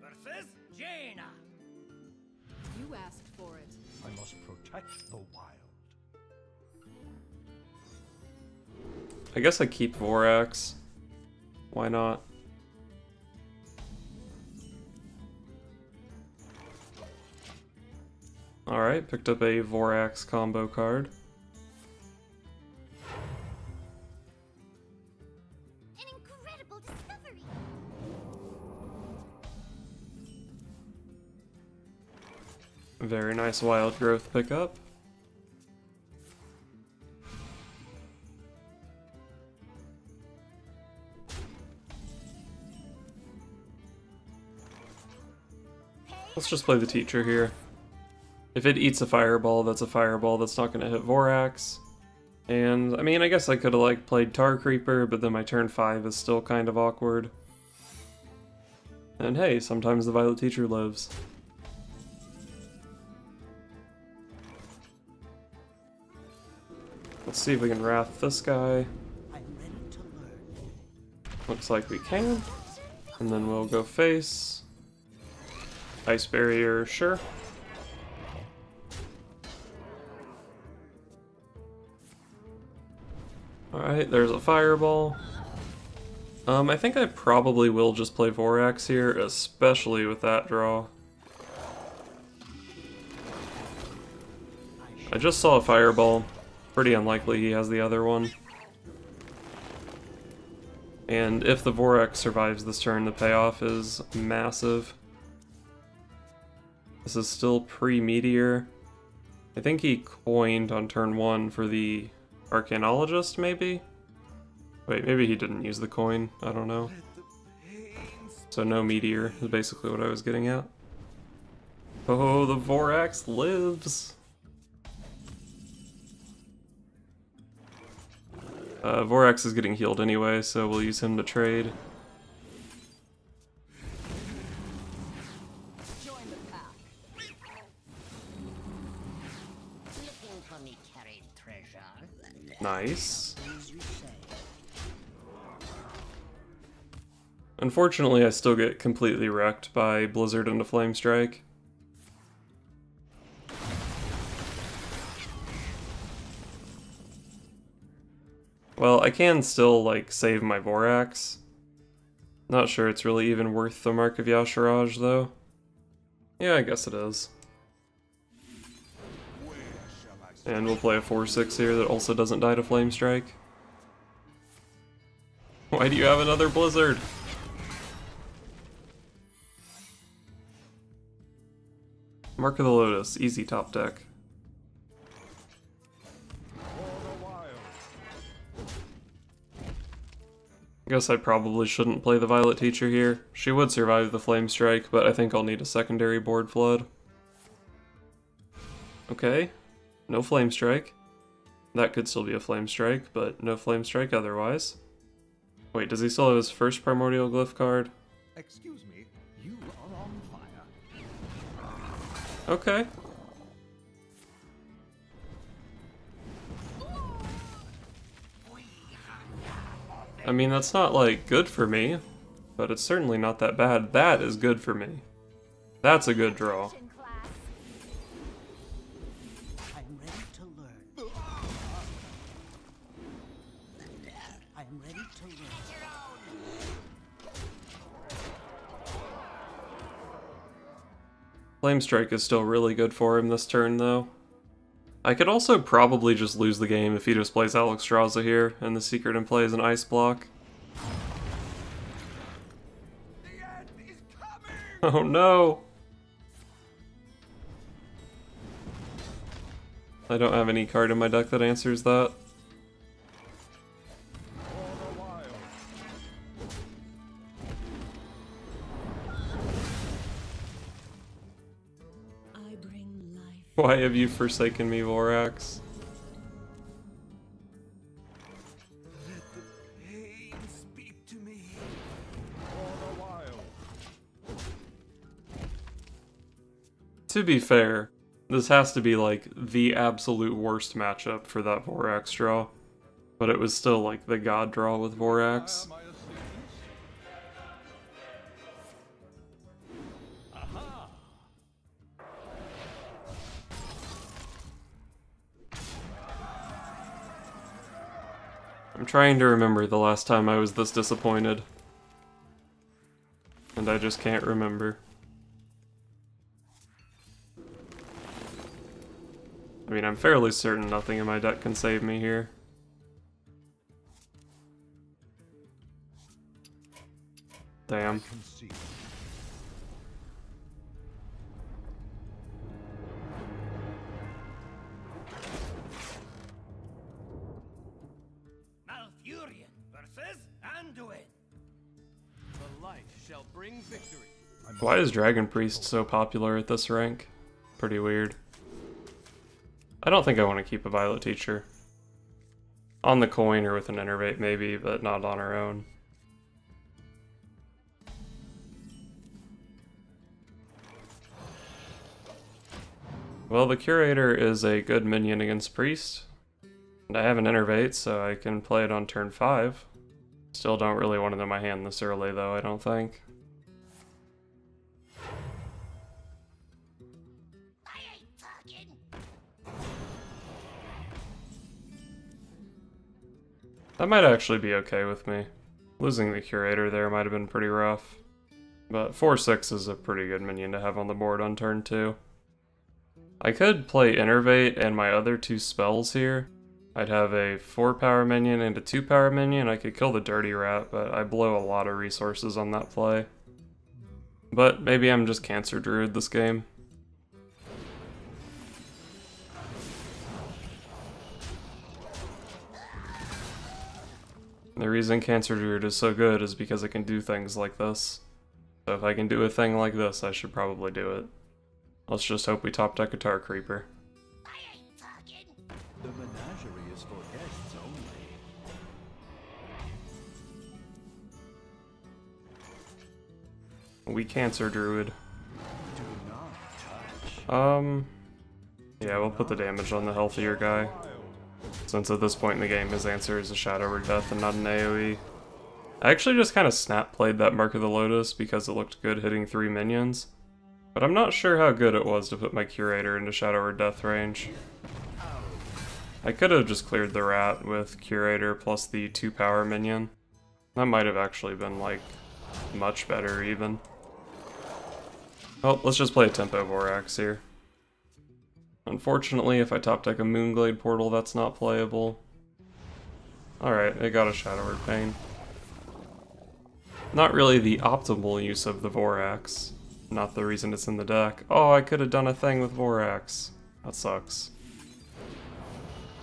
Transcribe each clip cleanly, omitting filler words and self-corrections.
versus Jaina. You asked for it. I must protect the wild. I guess I keep Voraxx. Why not? Alright, picked up a Voraxx combo card. An incredible discovery. Very nice wild growth pickup. Let's just play the teacher here. If it eats a fireball, that's a fireball that's not going to hit Voraxx. And, I mean, I guess I could have, like, played Tar Creeper, but then my turn 5 is still kind of awkward. And hey, sometimes the Violet Teacher lives. Let's see if we can Wrath this guy. Looks like we can. And then we'll go face. Ice Barrier, sure. Alright, there's a fireball. I think I probably will just play Voraxx here, especially with that draw. I just saw a fireball. Pretty unlikely he has the other one. And if the Voraxx survives this turn, the payoff is massive. This is still pre-Meteor. I think he coined on turn 1 for the Arcanologist, maybe? Wait, maybe he didn't use the coin. I don't know. So no Meteor is basically what I was getting at. Oh, the Voraxx lives! Voraxx is getting healed anyway, so we'll use him to trade. Nice. Unfortunately, I still get completely wrecked by Blizzard into Flame Strike. Well, I can still, like, save my Voraxx. Not sure it's really even worth the Mark of Yasharaj, though. Yeah, I guess it is. And we'll play a 4/6 here that also doesn't die to Flame Strike. Why do you have another Blizzard? Mark of the Lotus, easy top deck. I guess I probably shouldn't play the Violet Teacher here. She would survive the Flame Strike, but I think I'll need a secondary board flood. Okay. No Flame Strike. That could still be a Flame Strike, but no Flame Strike otherwise. Wait, does he still have his first Primordial Glyph card? Excuse me, you are on fire. Okay. I mean, that's not, like, good for me, but it's certainly not that bad. That is good for me. That's a good draw. Flame Strike is still really good for him this turn, though. I could also probably just lose the game if he just plays Alexstrasza here, and the Secret in play is an Ice Block. Oh no! I don't have any card in my deck that answers that. Why have you forsaken me, Voraxx? Let the pain speak to me. To be fair, this has to be like the absolute worst matchup for that Voraxx draw. But it was still like the god draw with Voraxx. I'm trying to remember the last time I was this disappointed. And I just can't remember. I mean, I'm fairly certain nothing in my deck can save me here. Damn. Malfurion versus Anduin. The light shall bring victory. Why is Dragon Priest so popular at this rank? Pretty weird. I don't think I want to keep a Violet Teacher. On the coin or with an Innervate maybe, but not on our own. Well, the Curator is a good minion against Priest. And I have an Innervate, so I can play it on turn 5. Still don't really want it in my hand this early though, I don't think. I ain't talking. That might actually be okay with me. Losing the Curator there might have been pretty rough. But 4/6 is a pretty good minion to have on the board on turn 2. I could play Innervate and my other 2 spells here. I'd have a 4-power minion and a 2-power minion. I could kill the Dirty Rat, but I blow a lot of resources on that play. But maybe I'm just Cancer Druid this game. The reason Cancer Druid is so good is because it can do things like this. So if I can do a thing like this, I should probably do it. Let's just hope we top deck a Tar Creeper. I ain't talking. The menagerie is for guests only. We Cancer Druid. Do not touch. Yeah, we'll put the damage on the healthier guy. Since at this point in the game his answer is a Shadow or Death and not an AoE. I actually just kind of snap played that Mark of the Lotus because it looked good hitting 3 minions. But I'm not sure how good it was to put my Curator into Shadow or Death range. I could have just cleared the Rat with Curator plus the 2-power minion. That might have actually been, like, much better even. Well, let's just play a Tempo Voraxx here. Unfortunately, if I top deck a Moonglade Portal, that's not playable. Alright, it got a Shadow Word Pain. Not really the optimal use of the Voraxx. Not the reason it's in the deck. Oh, I could have done a thing with Voraxx. That sucks.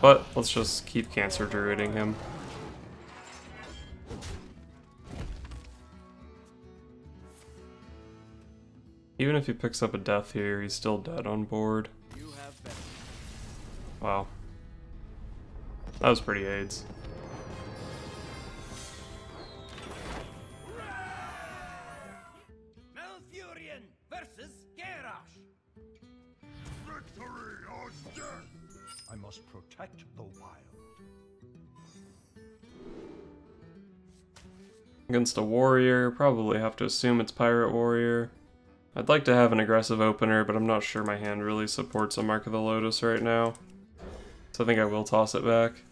But let's just keep Cancer Druiding him. Even if he picks up a death here, he's still dead on board. You have been. Wow. That was pretty AIDS. Malfurion versus Garrosh. Victory or death! I must protect the wild. Against a warrior, probably have to assume it's Pirate Warrior. I'd like to have an aggressive opener, but I'm not sure my hand really supports a Mark of the Lotus right now. So I think I will toss it back.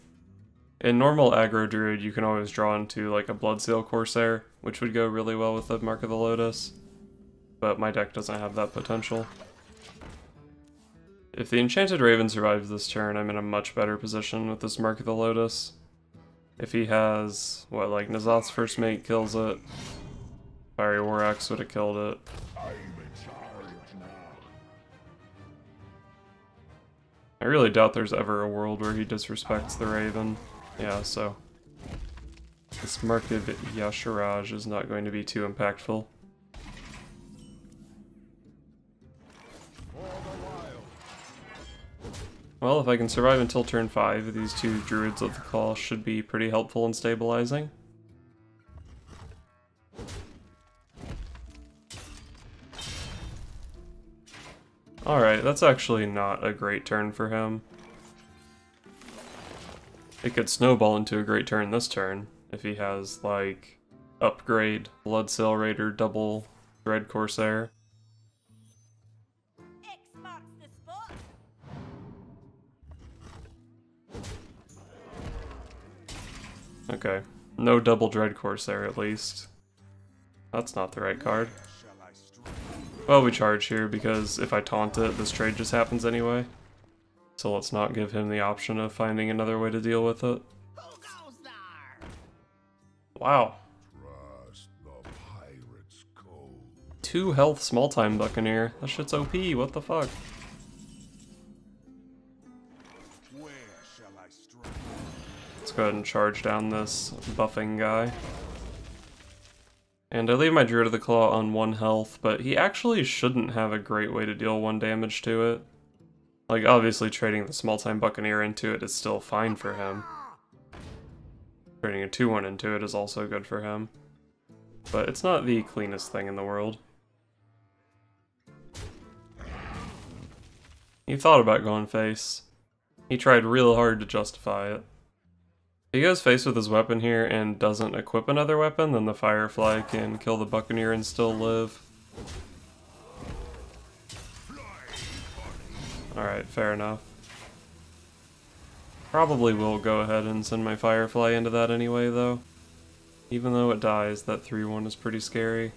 In normal aggro Druid, you can always draw into like a Bloodseal Corsair, which would go really well with the Mark of the Lotus. But my deck doesn't have that potential. If the Enchanted Raven survives this turn, I'm in a much better position with this Mark of the Lotus. If he has, what, like N'Zoth's First Mate kills it, Fiery Voraxx would have killed it. I really doubt there's ever a world where he disrespects the Raven. Yeah, so this Mark of Yashiraj is not going to be too impactful. Well, if I can survive until turn 5, these 2 Druids of the Claw should be pretty helpful in stabilizing. Alright, that's actually not a great turn for him. It could snowball into a great turn this turn, if he has, like, upgrade, Bloodseal Raider, double Dread Corsair. X marks the spot. Okay. No double Dread Corsair at least. That's not the right card. Well, we charge here because if I taunt it, this trade just happens anyway. So let's not give him the option of finding another way to deal with it. Wow. 2 health small time Buccaneer. That shit's OP, what the fuck? Let's go ahead and charge down this buffing guy. And I leave my Druid of the Claw on 1 health, but he actually shouldn't have a great way to deal 1 damage to it. Like, obviously trading the small time Buccaneer into it is still fine for him. Trading a 2-1 into it is also good for him. But it's not the cleanest thing in the world. He thought about going face. He tried real hard to justify it. If he goes face with his weapon here and doesn't equip another weapon, then the Firefly can kill the Buccaneer and still live. Alright, fair enough. Probably will go ahead and send my Firefly into that anyway, though. Even though it dies, that 3-1 is pretty scary.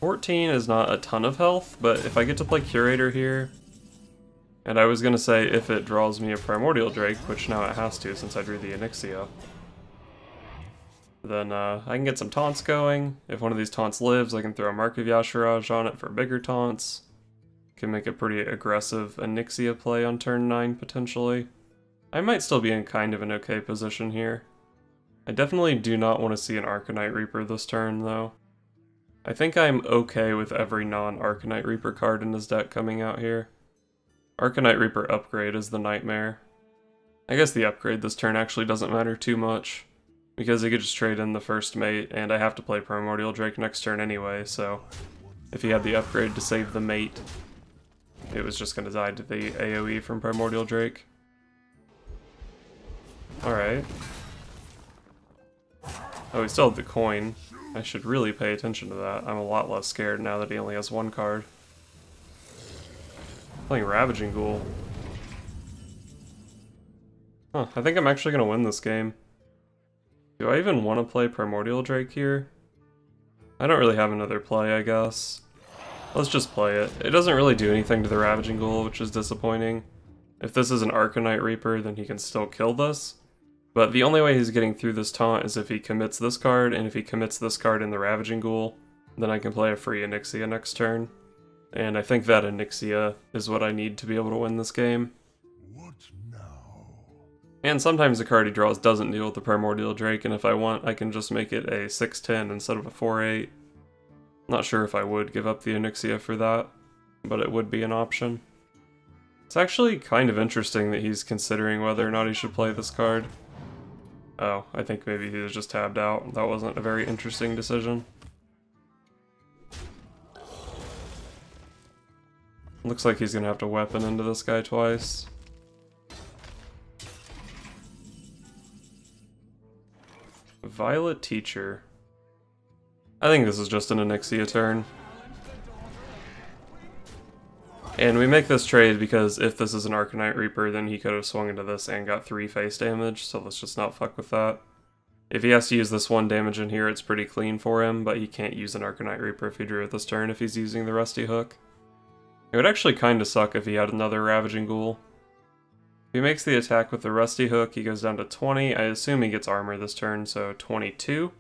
14 is not a ton of health, but if I get to play Curator here, and I was gonna say if it draws me a Primordial Drake, which now it has to since I drew the Onyxia, then I can get some taunts going. If one of these taunts lives, I can throw a Mark of Yashiraj on it for bigger taunts. Can make a pretty aggressive Onyxia play on turn 9, potentially. I might still be in kind of an okay position here. I definitely do not want to see an Arcanite Reaper this turn, though. I think I'm okay with every non-Arcanite Reaper card in his deck coming out here. Arcanite Reaper upgrade is the nightmare. I guess the upgrade this turn actually doesn't matter too much, because he could just trade in the first mate, and I have to play Primordial Drake next turn anyway, so if he had the upgrade to save the mate, it was just going to die to the AoE from Primordial Drake. Alright. Oh, he still had the coin. I should really pay attention to that. I'm a lot less scared now that he only has 1 card. Playing Ravaging Ghoul. Huh, I think I'm actually going to win this game. Do I even want to play Primordial Drake here? I don't really have another play, I guess. Let's just play it. It doesn't really do anything to the Ravaging Ghoul, which is disappointing. If this is an Arcanite Reaper, then he can still kill this. But the only way he's getting through this taunt is if he commits this card, and if he commits this card in the Ravaging Ghoul, then I can play a free Onyxia next turn. And I think that Onyxia is what I need to be able to win this game. What now? And sometimes the card he draws doesn't deal with the Primordial Drake, and if I want, I can just make it a 6-10 instead of a 4-8. Not sure if I would give up the Onyxia for that, but it would be an option. It's actually kind of interesting that he's considering whether or not he should play this card. Oh, I think maybe he was just tabbed out. That wasn't a very interesting decision. Looks like he's gonna have to weapon into this guy twice. Violet Teacher. I think this is just an Onyxia turn. And we make this trade because if this is an Arcanite Reaper, then he could have swung into this and got 3 face damage, so let's just not fuck with that. If he has to use this 1 damage in here, it's pretty clean for him, but he can't use an Arcanite Reaper if he drew it this turn if he's using the Rusty Hook. It would actually kind of suck if he had another Ravaging Ghoul. If he makes the attack with the Rusty Hook, he goes down to 20. I assume he gets armor this turn, so 22.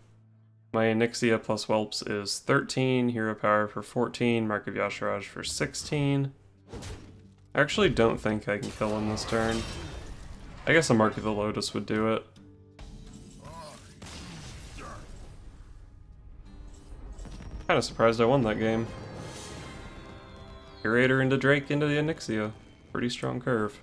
My Onyxia plus Whelps is 13, Hero Power for 14, Mark of Yashiraj for 16. I actually don't think I can kill him this turn. I guess a Mark of the Lotus would do it. Kinda surprised I won that game. Curator into Drake into the Onyxia. Pretty strong curve.